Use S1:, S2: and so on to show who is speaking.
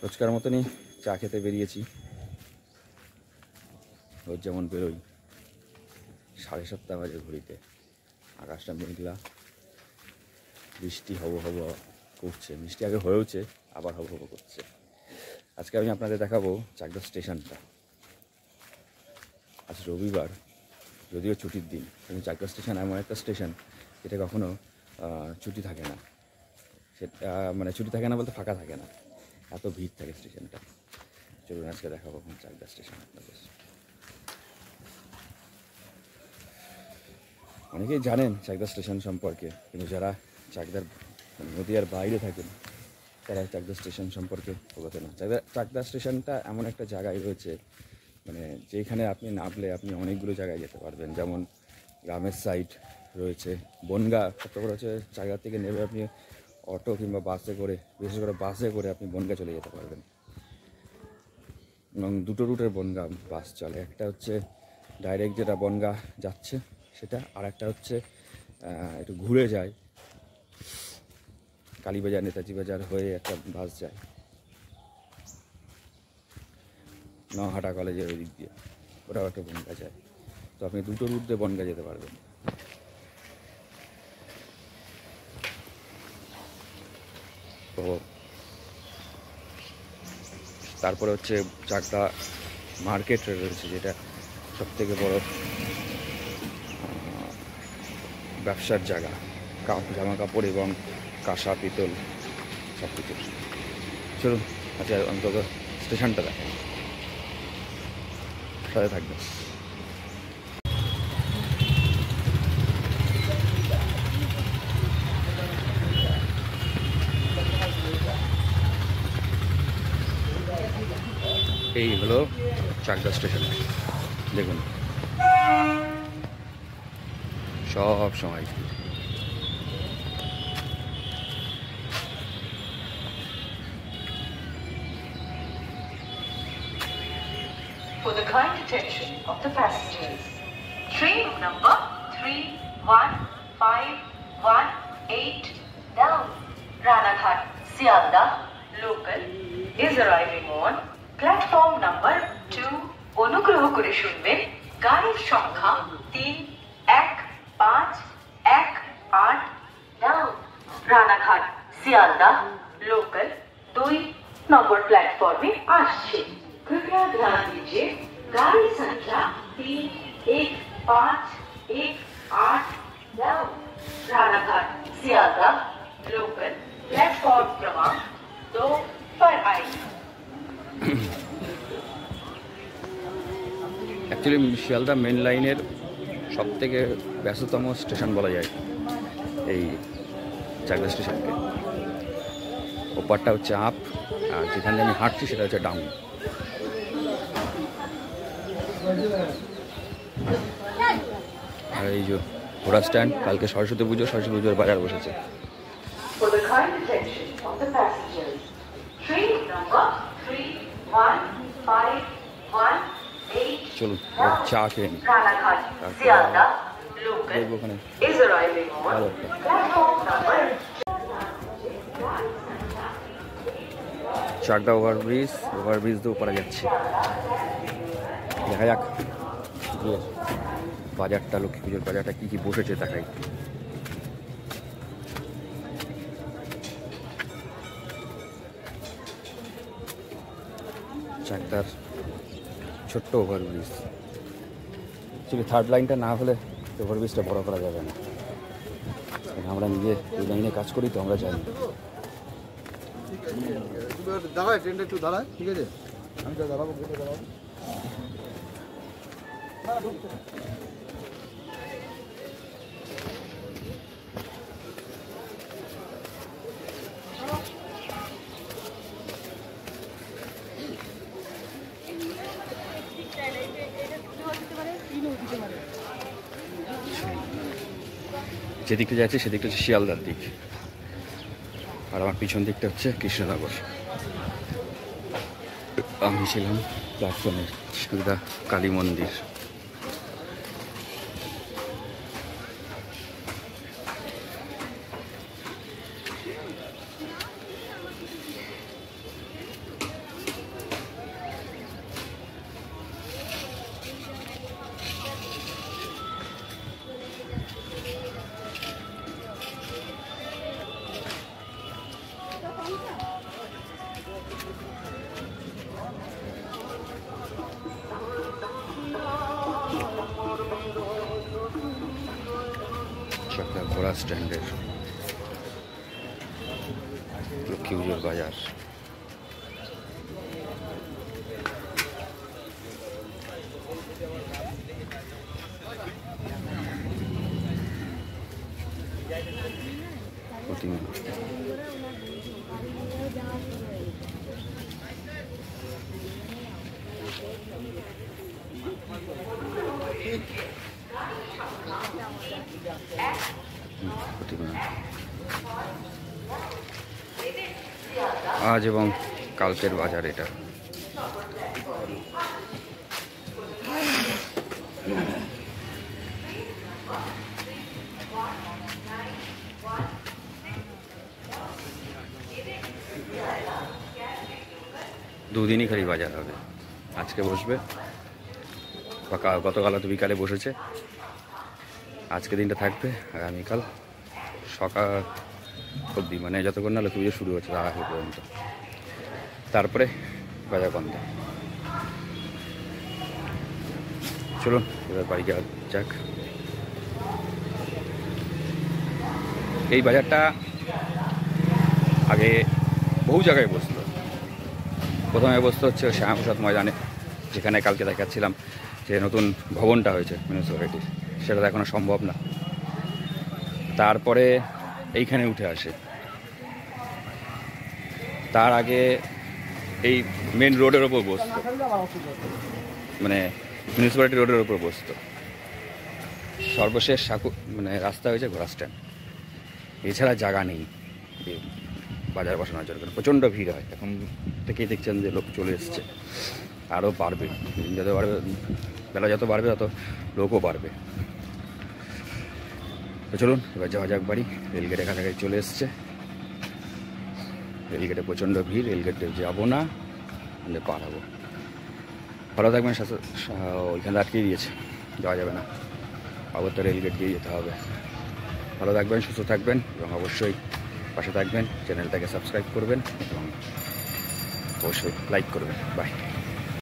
S1: রোজকার মতনই চা খেতে বেরিয়েছি। রোজ যেমন বেরোই, 7:30 বাজে ঘড়িতে। আকাশটা মেঘলা, বৃষ্টি হব হব করছে। বৃষ্টি আগে হয়েওছে, আবার হব হব করছে। আজকে আমি আপনাদের দেখাবো চাকদা স্টেশনটা। আজ রবিবার, যদিও ছুটির দিন, কিন্তু চাকদা স্টেশন এমন একটা স্টেশন যেটা কখনো ছুটি থাকে না। সেটা মানে ছুটি থাকে না বলতে ফাঁকা থাকে না, এত ভিড় থাকে স্টেশনটা। চলুন আজকে দেখাবো চাকদা স্টেশন আপনাদের। অনেকেই জানেন চাকদা স্টেশন সম্পর্কে, কিন্তু যারা চাকদার নদীয়ার বাইরে থাকেন তারা চাকদা স্টেশন সম্পর্কে অবগত না। চাকদা স্টেশনটা এমন একটা জায়গায় রয়েছে, মানে যেখানে আপনি নামলে আপনি অনেকগুলো জায়গায় যেতে পারবেন। যেমন গ্রামের সাইড রয়েছে, বনগাঁ, তারপর হচ্ছে চাকদা থেকে নেমে আপনি অটো কিংবা বাসে করে, বিশেষ করে বাসে করে আপনি বনগাঁ চলে যেতে পারবেন। এবং দুটো রুটের বনগাঁ বাস চলে, একটা হচ্ছে ডাইরেক্ট যেটা বনগাঁ যাচ্ছে সেটা, আর একটা হচ্ছে একটু ঘুরে যায়, কালীবাজার নেতাজি বাজার হয়ে একটা বাস যায় নহাটা কলেজের ওই দিক দিয়ে, ওটাও একটা বনগাঁ যায়। তো আপনি দুটো রুট দিয়ে বনগাঁ যেতে পারবেন। তো তারপরে হচ্ছে চাকদা মার্কেট রয়েছে, যেটা সবথেকে বড় ব্যবসার জায়গা, জামা কাপড় এবং কাঁসা পিতল সব কিছু। চলুন আচ্ছা অন্তত স্টেশনটা দেখেন, সাথে থাকবেন। এই হলো চাকদা স্টেশন, দেখুন সব সময়।
S2: For the kind attention of the passengers, train number 31518 down Ranaghat Sialda local is arriving on platform number 2. অনুগ্রহ করে শুনবেন গাড়ির সংখ্যা 31518 down রানাঘাট শিয়ালদা লোকাল 2 নম্বর প্ল্যাটফর্মে আসছে। कृपया ध्यान दीजिए, गाड़ी संख्या 31518 down Ranaghat Sealdah local platform क्रमांक 2 पर आई।
S1: অ্যাকচুয়ালি শিয়ালদা মেন লাইনের সব থেকে ব্যস্ততম স্টেশন বলা যায় এই চাকদা স্টেশনকে। ওপারটা হচ্ছে আপ, আর যেখানে আমি হাঁটছি সেটা হচ্ছে ডাউন। আর এই যে ঘোড়া স্ট্যান্ড, কালকে সরস্বতী পুজোর বাজার বসেছে। চলুন চা খেয়ে নিই, দেখবো ওখানে চাকদা ওভারব্রিজ দিয়ে ওপারে যাচ্ছে। দেখা যাক বাজারটা, লক্ষ্মী পুজোর বাজারটা কী কী বসেছে দেখাই। চাকদার ছোট্ট ওভারব্রিজ, অ্যাকচুয়ালি থার্ড লাইনটা না হলে ওভারব্রিজটা বড় করা যাবে না। আমরা নিজে এই লাইনে কাজ করি তো আমরা জানি।
S3: দাঁড়ায় ট্রেনটা একটু দাঁড়ায়, ঠিক আছে? আমি তো দাঁড়াবো, গেটে দাঁড়াবো।
S1: যেদিকটা যাচ্ছে সেদিকটা হচ্ছে শিয়ালদার দিক, আর আমার পিছন দিকটা হচ্ছে কৃষ্ণনগর। আমি ছিলাম প্ল্যাটফর্মের শিয়ালদা কালী মন্দির। বাস স্ট্যান্ডের লক্ষ্মী পুজোর বাজার। প্রতিমা আজ এবং কালকের বাজার এটা। দুদিনই খালি বাজার হবে, আজকে বসবে, গতকাল তো বিকালে বসেছে, আজকে দিনটা থাকবে, আগামীকাল সকাল অবধি, মানে যতক্ষণ না লক্ষ্মী পুজো শুরু হচ্ছে তার আগে পর্যন্ত, তারপরে বাজার বন্ধ। চলুন এবার বাড়ি যাওয়া যাক। এই বাজারটা আগে বহু জায়গায় বসতো। প্রথমে বসতে হচ্ছে শ্যামাপ্রসাদ ময়দানে, যেখানে কালকে দেখাচ্ছিলাম যে নতুন ভবনটা হয়েছে মিউনিসিপ্যালিটির, সেটা তো এখনও সম্ভব না। তারপরে এইখানে উঠে আসে, তার আগে এই মেন রোডের ওপর বসতো, মানে মিউনিসিপ্যালিটি রোডের ওপর বসতো। সর্বশেষ মানে রাস্তা হয়েছে ঘোড়া স্ট্যান্ড, এছাড়া জায়গা নেই বাজার বসানোর জন্য। প্রচণ্ড ভিড় হয়, এখন থেকেই দেখছেন যে লোক চলে এসছে, আরও বাড়বে, যত বাড়বে, বেলা যত বাড়বে তত লোকও বাড়বে। তো চলুন এবার যাওয়া যাক বাড়ি। রেলগেটের কাছাকাছি চলে এসছে, রেলগেটে প্রচণ্ড ভিড়, রেলগেটে যাবো না, পার হবো। ভালো থাকবেন, ওইখানে আটকেই দিয়েছে, যাওয়া যাবে না, আবার তো রেলগেট দিয়ে যেতে হবে। ভালো থাকবেন, সুস্থ থাকবেন এবং অবশ্যই পাশে থাকবেন, চ্যানেলটাকে সাবস্ক্রাইব করবেন এবং অবশ্যই লাইক করবেন। বাই।